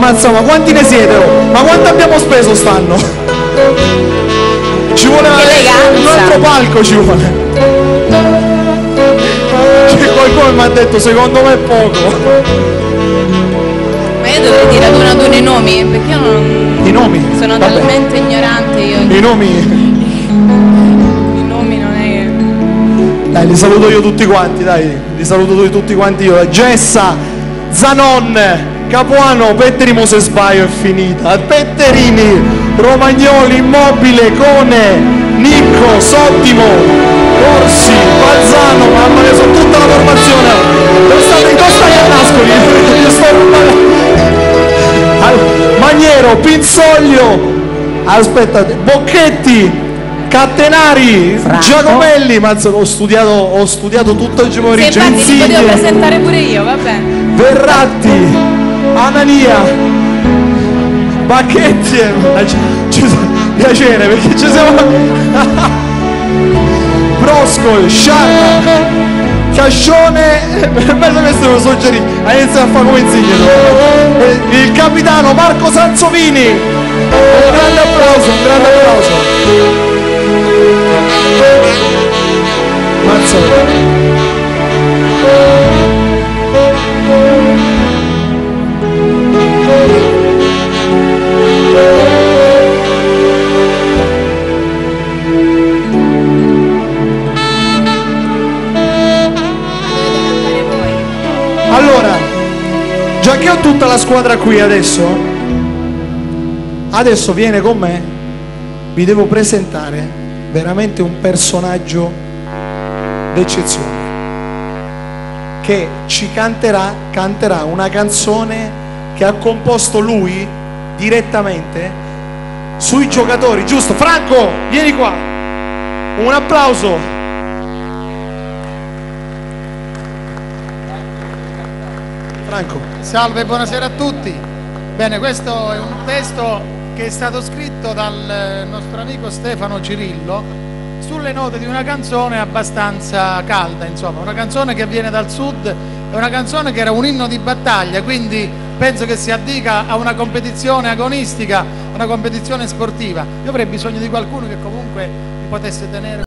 Ammazza, ma quanti ne siete? Oh? Ma quanto abbiamo speso stanno? Ci vuole un altro palco, ci vuole. Qualcuno mi ha detto secondo me è poco. Ma io dovrei dire ad uno i nomi, perché io non... I nomi? Sono talmente ignorante io. I nomi? I nomi non è... Dai, li saluto io tutti quanti, dai. Li saluto tutti quanti io. Gessa, Zanon, Capuano, Petteri Mosesbaio è finita. Petterini, Romagnoli, Immobile, Cone, Nicco, Sottimo, Corsi, Balzano, mamma mia, sono tutta la formazione. Dove stai a Nascoli? Io sto Maniero, Pinzoglio, aspettate, Bocchetti, Cattenari, Giacomelli, mazza, ho studiato tutto il pomeriggio. Sì, infatti li potevo presentare pure io, va bene. Verratti, Anania, Bacchetti, piacere perché ci siamo. Brosco, Sciarra, Cascione, bello questo lo suggerì, ha iniziato a fare come Insigne. Il capitano Marco Sansovini, un grande applauso, un grande applauso. Mazza. Allora, già che ho tutta la squadra qui adesso viene con me, vi devo presentare veramente un personaggio d'eccezione che ci canterà una canzone che ha composto lui direttamente sui giocatori, giusto? Franco, vieni qua, un applauso. Franco. Salve, buonasera a tutti. Bene, questo è un testo che è stato scritto dal nostro amico Stefano Cirillo sulle note di una canzone abbastanza calda, insomma, una canzone che viene dal sud, è una canzone che era un inno di battaglia, quindi penso che si addica a una competizione agonistica, una competizione sportiva. Io avrei bisogno di qualcuno che comunque mi potesse tenere